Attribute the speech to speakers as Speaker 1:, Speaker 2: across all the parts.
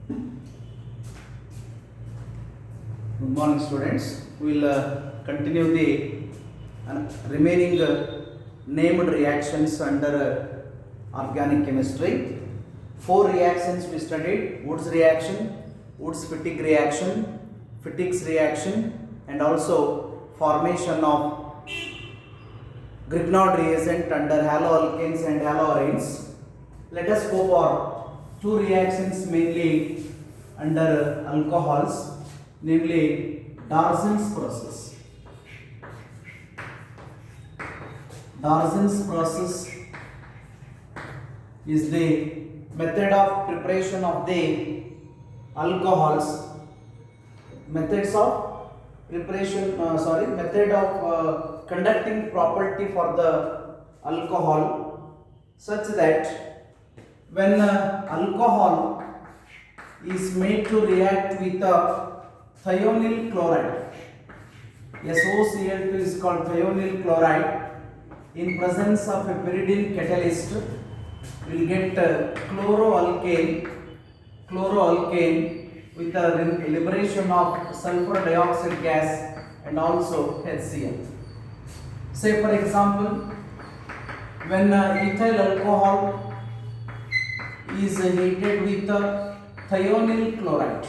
Speaker 1: Good morning, students. We will continue the remaining named reactions under organic chemistry. 4 reactions we studied: Woods reaction, Woods-Fittig reaction, Fittig's reaction, and also formation of Grignard reagent under haloalkanes and haloarenes. Let us go for 2 reactions mainly under alcohols, namely Darzin's process. Darzin's process is the method of preparation of the alcohols. Methods of preparation, method of conducting property for the alcohol, such that when alcohol is made to react with thionyl chloride, SOCl2 is called thionyl chloride. In presence of a pyridine catalyst, we will get chloroalkane with the liberation of sulfur dioxide gas and also HCl. Say for example, when ethyl alcohol is heated with thionyl chloride,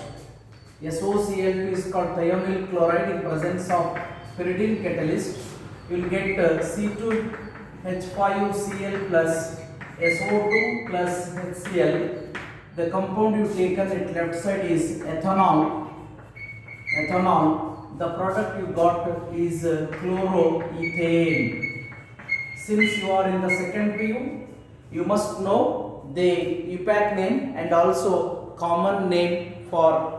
Speaker 1: SOCl2 is called thionyl chloride. In presence of pyridine catalyst, you will get C2H5Cl plus SO2 plus HCl. The compound you taken at left side is ethanol. The product you got is chloroethane. Since you are in the second PU, you must know the EPAC name and also common name for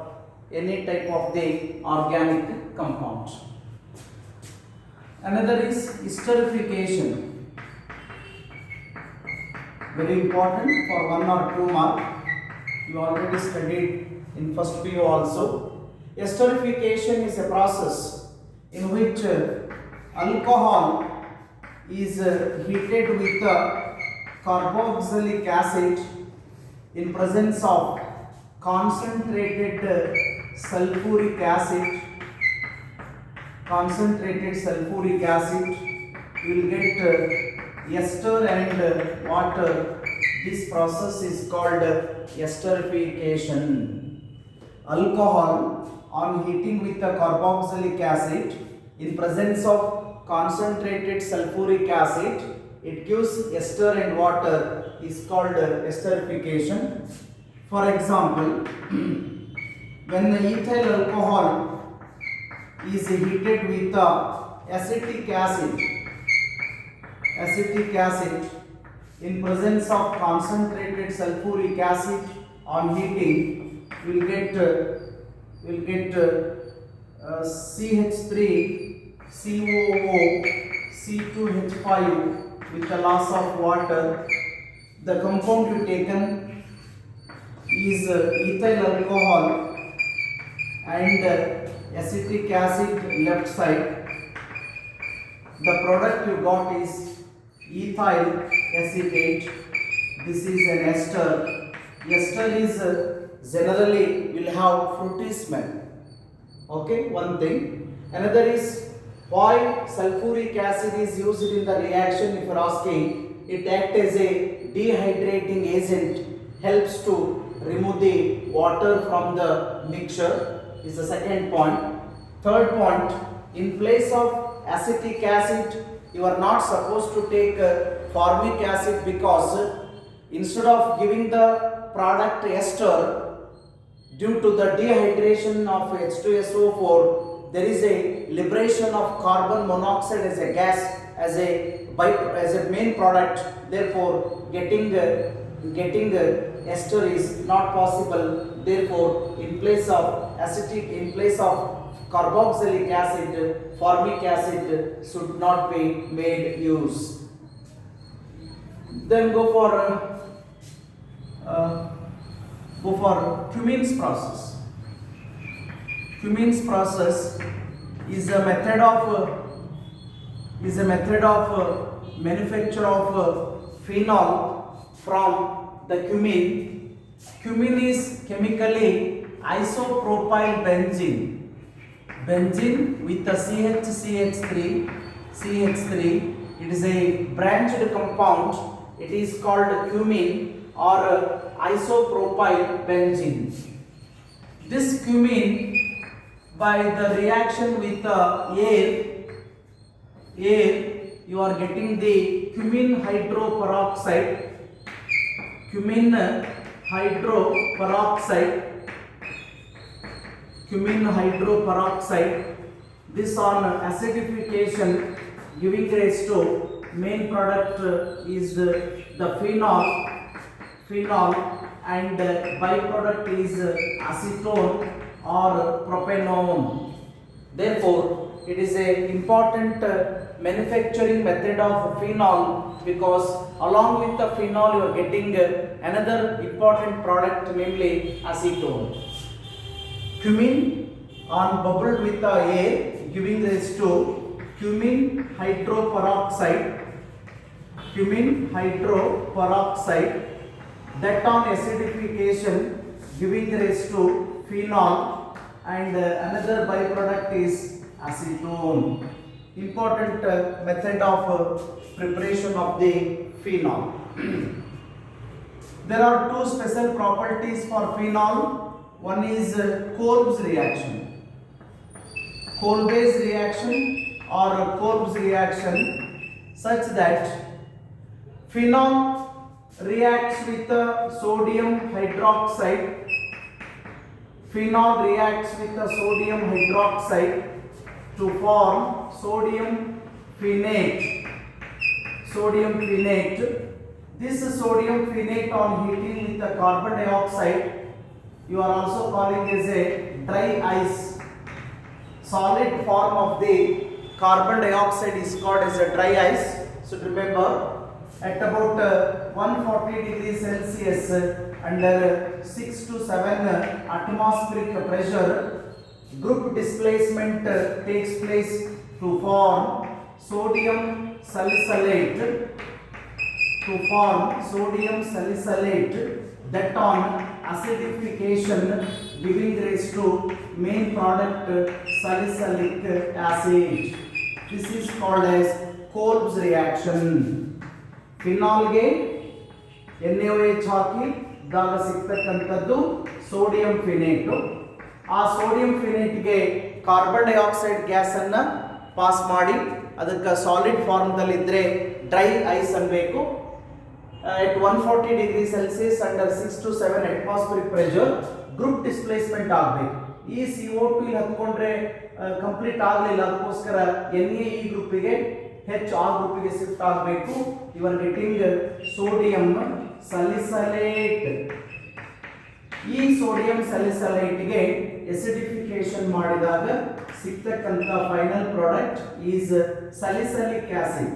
Speaker 1: any type of the organic compound. Another is esterification. Very important for 1 or 2 mark. You already studied in first PU also. Esterification is a process in which alcohol is heated with carboxylic acid in presence of concentrated sulfuric acid. You will get ester and water. This process is called esterification. Alcohol on heating with the carboxylic acid in presence of concentrated sulfuric acid, it gives ester and water, is called esterification. For example, when the ethyl alcohol is heated with acetic acid in presence of concentrated sulfuric acid, on heating we will get CH3 COO C2H5 with the loss of water. The compound you taken is ethyl alcohol and acetic acid left side. The product you got is ethyl acetate. This is an ester. Ester is generally will have fruity smell. Okay, one thing. Another is why sulfuric acid is used in the reaction. If you are asking, it acts as a dehydrating agent, helps to remove the water from the mixture, is the second point. Third point, in place of acetic acid, you are not supposed to take formic acid, because instead of giving the product ester, due to the dehydration of H2SO4, there is a liberation of carbon monoxide as a gas, as a main product. Therefore, getting ester is not possible. Therefore, in place of carboxylic acid, formic acid should not be made use. Then go for Cummins process. Cummins process is a method of manufacture of phenol from the cumin. Cumin is chemically isopropyl benzene. Benzene with the CH3. It is a branched compound. It is called cumin or isopropyl benzene. This cumin, by the reaction with the air, you are getting the cumin hydroperoxide. Cumin hydroperoxide. This on acidification giving rise to main product is the phenol, and byproduct is acetone or propanone. Therefore, it is a important manufacturing method of phenol, because along with the phenol you are getting another important product, namely acetone. Cumin on bubbled with the air giving rise to cumin hydroperoxide, that on acidification giving rise to phenol, and another byproduct is acetone. Important method of preparation of the phenol. There are two special properties for phenol. One is Kolb's reaction. Kolbe's reaction or Kolb's reaction, such that phenol reacts with sodium hydroxide. Phenol reacts with the sodium hydroxide to form sodium phenate. This sodium phenate on heating with the carbon dioxide, you are also calling as a dry ice. Solid form of the carbon dioxide is called as a dry ice. So remember, at about 140 degrees Celsius under 6 to 7 atmospheric pressure, group displacement takes place to form sodium salicylate, that on acidification giving rise to main product salicylic acid. This is called as Kolb's reaction. Phenol ಗೆ NaOH ಹಾಕಿ ದಾಗ ಸಿಗ್ತಕ್ಕಂಥದ್ದು sodium ಫಿನೇಟ್. ಆ sodium ಫಿನೇಟ್ಗೆ carbon dioxide gas ಅನ್ನ pass ಮಾಡಿ ಅದಕ್ಕೆ solid ಫಾರ್ಮ್ದಲ್ಲಿ ಇದ್ರೆ dry ice ಅನ್ಬೇಕು. at 140 degrees Celsius under 6 to 7 atmospheric pressure group displacement ಆಗಬೇಕು. ಈ CO2 ಇಲ್ಲಿ ಹತ್ಕೊಂಡ್ರೆ ಕಂಪ್ಲೀಟ್ ಆಗಲಿಲ್ಲ, ಅದಕ್ಕೋಸ್ಕರ NaE ಗ್ರೂಪಿಗೆ H ಆ ಗ್ರೂಪಿಗೆ ಶಿಫ್ಟ್ ಆಗಬೇಕು. You are getting sodium salicylate. ಈ ಸೋಡಿಯಂ ಸಲಿಸಲೇಟ್ಗೆ ಎಸಿಡಿಫಿಕೇಶನ್ ಮಾಡಿದಾಗ ಸಿಗ್ತಕ್ಕಂಥ final product is salicylic acid.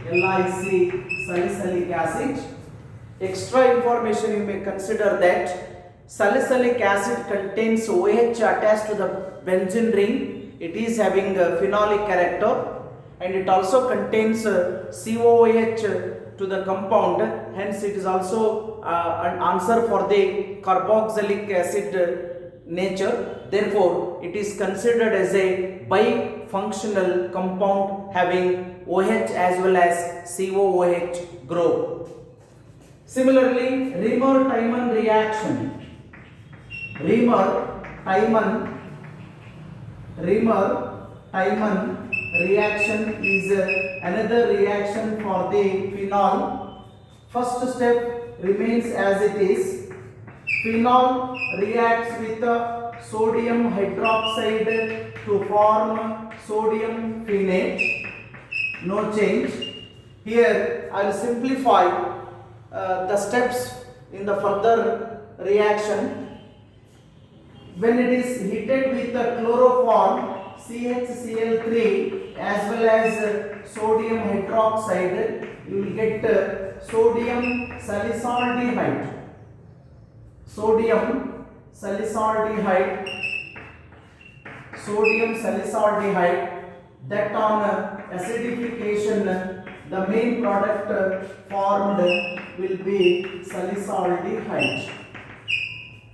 Speaker 1: SALICYALIC salicylic acid. Extra information you may consider that salicylic acid contains OH attached to the benzene ring. It is having a phenolic character, and it also contains COOH to the compound. Hence, it is also an answer for the carboxylic acid nature. Therefore, it is considered as a bifunctional compound having OH as well as COOH group. Similarly, Reamer-Tiemann reaction. Reamer-Tiemann reaction is another reaction for the phenol. First step remains as it is. Phenol reacts with sodium hydroxide to form sodium phenate. No change. Here I will simplify the steps in the further reaction. When it is heated with the chloroform CHCl3 as well as sodium hydroxide, you will get sodium salicylaldehyde. Sodium salicylaldehyde that on acidification the main product formed will be salicylaldehyde.